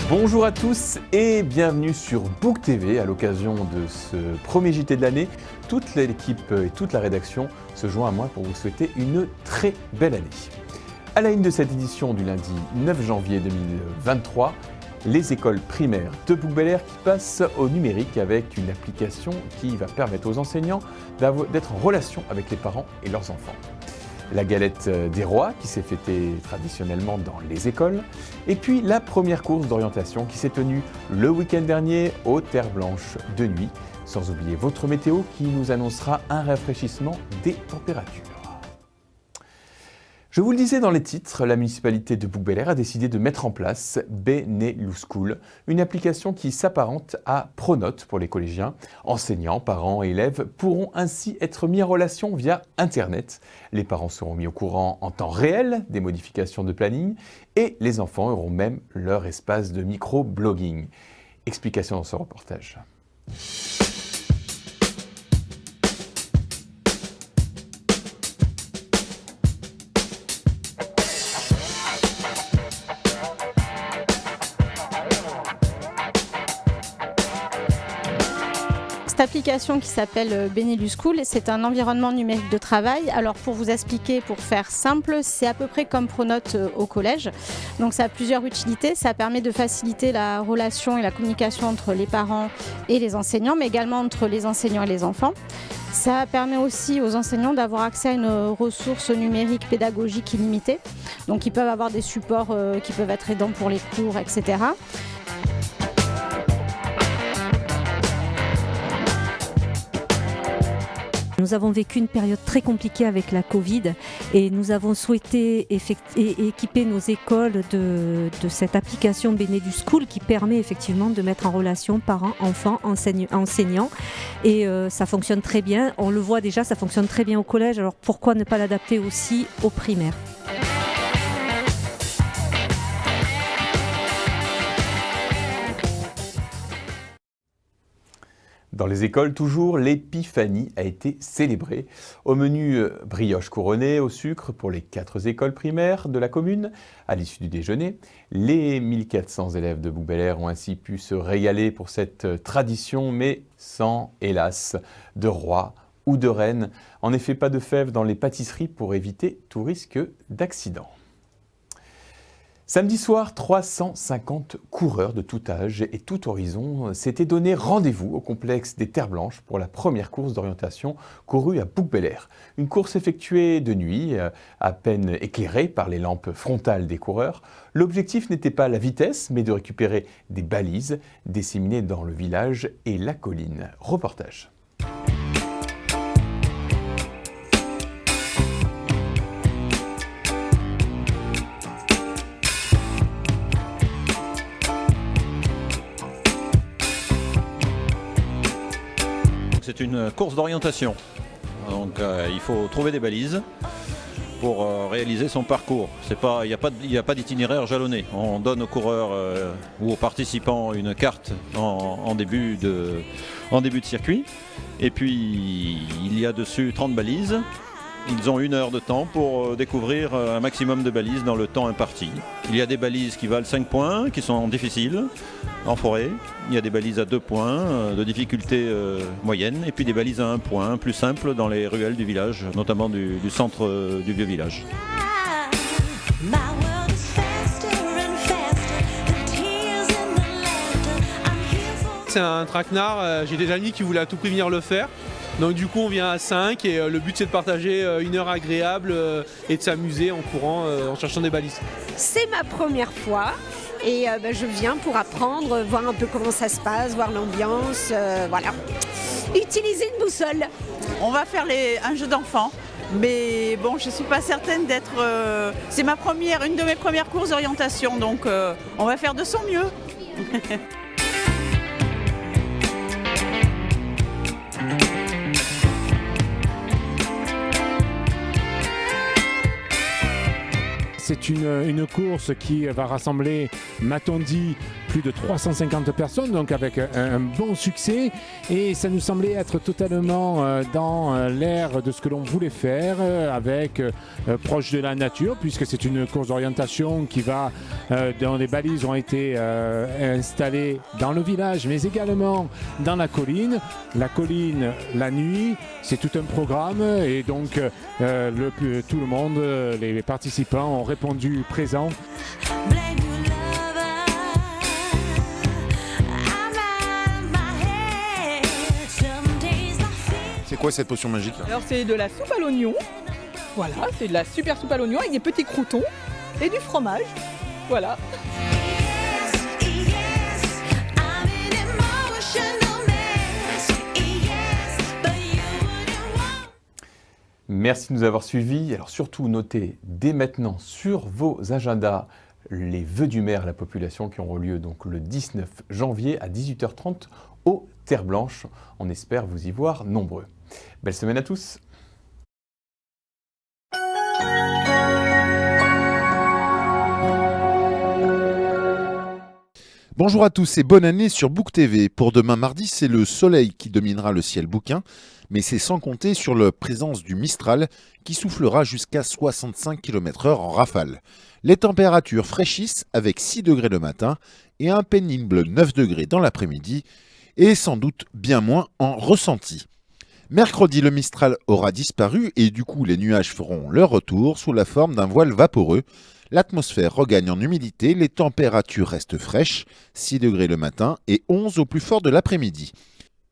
Bonjour à tous et bienvenue sur Book TV. À l'occasion de ce premier JT de l'année, toute l'équipe et toute la rédaction se joint à moi pour vous souhaiter une très belle année. À la une de cette édition du lundi 9 janvier 2023, les écoles primaires de Bouc-Bel-Air qui passent au numérique avec une application qui va permettre aux enseignants d'être en relation avec les parents et leurs enfants. La galette des rois qui s'est fêtée traditionnellement dans les écoles, et puis la première course d'orientation qui s'est tenue le week-end dernier aux Terres Blanches de nuit, sans oublier votre météo qui nous annoncera un rafraîchissement des températures. Je vous le disais dans les titres, la municipalité de Bouc-Bel-Air a décidé de mettre en place Benelux School, une application qui s'apparente à Pronote pour les collégiens. Enseignants, parents et élèves pourront ainsi être mis en relation via Internet. Les parents seront mis au courant en temps réel des modifications de planning et les enfants auront même leur espace de micro-blogging. Explication dans ce reportage. Cette application qui s'appelle Benelux School, c'est un environnement numérique de travail. Alors pour vous expliquer, pour faire simple, c'est à peu près comme Pronote au collège. Donc ça a plusieurs utilités. Ça permet de faciliter la relation et la communication entre les parents et les enseignants, mais également entre les enseignants et les enfants. Ça permet aussi aux enseignants d'avoir accès à une ressource numérique pédagogique illimitée. Donc ils peuvent avoir des supports qui peuvent être aidants pour les cours, etc. Nous avons vécu une période très compliquée avec la Covid et nous avons souhaité équiper nos écoles de cette application Benelux School qui permet effectivement de mettre en relation parents, enfants, enseignants et ça fonctionne très bien. On le voit déjà, ça fonctionne très bien au collège, alors pourquoi ne pas l'adapter aussi aux primaires ? Dans les écoles, toujours, l'épiphanie a été célébrée. Au menu, brioche couronnée au sucre pour les 4 écoles primaires de la commune. À l'issue du déjeuner, les 1400 élèves de Bouc-Bel-Air ont ainsi pu se régaler pour cette tradition, mais sans, hélas, de roi ou de reine. En effet, pas de fèves dans les pâtisseries pour éviter tout risque d'accident. Samedi soir, 350 coureurs de tout âge et tout horizon s'étaient donné rendez-vous au complexe des Terres Blanches pour la première course d'orientation courue à Bouc-Bel-Air. Une course effectuée de nuit, à peine éclairée par les lampes frontales des coureurs. L'objectif n'était pas la vitesse, mais de récupérer des balises disséminées dans le village et la colline. Reportage. C'est une course d'orientation, donc il faut trouver des balises pour réaliser son parcours. Il n'y a pas d'itinéraire jalonné. On donne aux coureurs ou aux participants une carte en début de circuit et puis il y a dessus 30 balises. Ils ont 1 heure de temps pour découvrir un maximum de balises dans le temps imparti. Il y a des balises qui valent 5 points, qui sont difficiles, en forêt. Il y a des balises à 2 points, de difficulté moyenne. Et puis des balises à 1 point, plus simples dans les ruelles du village, notamment du centre du vieux village. C'est un traquenard, j'ai des amis qui voulaient à tout prix venir le faire. Donc du coup on vient à 5 et le but c'est de partager 1 heure agréable et de s'amuser en courant, en cherchant des balises. C'est ma première fois et je viens pour apprendre, voir un peu comment ça se passe, voir l'ambiance, voilà. Utiliser une boussole. On va faire un jeu d'enfant, mais bon je ne suis pas certaine d'être... c'est une de mes premières courses d'orientation, donc on va faire de son mieux. C'est une course qui va rassembler, m'a-t-on dit, plus de 350 personnes, donc avec un bon succès. Et ça nous semblait être totalement dans l'air de ce que l'on voulait faire, avec proche de la nature, puisque c'est une course d'orientation qui va, dont les balises ont été installées dans le village, mais également dans la colline. La colline, la nuit, c'est tout un programme, et donc tout le monde, les participants ont répondu présent. C'est quoi cette potion magique là? Alors c'est de la soupe à l'oignon, voilà, c'est de la super soupe à l'oignon avec des petits croûtons et du fromage, voilà. Merci de nous avoir suivis. Alors surtout, notez dès maintenant sur vos agendas les vœux du maire à la population qui auront lieu donc le 19 janvier à 18h30 aux Terres Blanches. On espère vous y voir nombreux. Belle semaine à tous. Bonjour à tous et bonne année sur Book TV. Pour demain mardi, c'est le soleil qui dominera le ciel bouquin, mais c'est sans compter sur la présence du Mistral qui soufflera jusqu'à 65 km/h en rafale. Les températures fraîchissent avec 6 degrés le matin et un pénible 9 degrés dans l'après-midi et sans doute bien moins en ressenti. Mercredi, le Mistral aura disparu et du coup les nuages feront leur retour sous la forme d'un voile vaporeux. L'atmosphère regagne en humidité, les températures restent fraîches, 6 degrés le matin et 11 au plus fort de l'après-midi.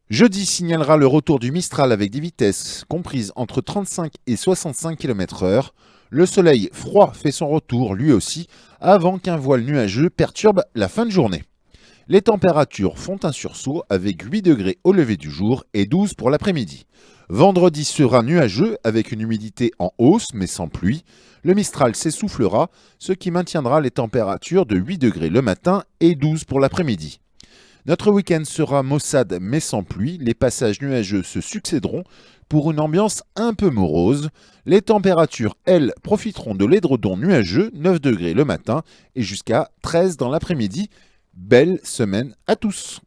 Jeudi signalera le retour du Mistral avec des vitesses comprises entre 35 et 65 km/h. Le soleil froid fait son retour lui aussi avant qu'un voile nuageux perturbe la fin de journée. Les températures font un sursaut avec 8 degrés au lever du jour et 12 pour l'après-midi. Vendredi sera nuageux avec une humidité en hausse mais sans pluie. Le Mistral s'essoufflera, ce qui maintiendra les températures de 8 degrés le matin et 12 pour l'après-midi. Notre week-end sera maussade mais sans pluie. Les passages nuageux se succéderont pour une ambiance un peu morose. Les températures, elles, profiteront de l'édredon nuageux, 9 degrés le matin et jusqu'à 13 dans l'après-midi. Belle semaine à tous!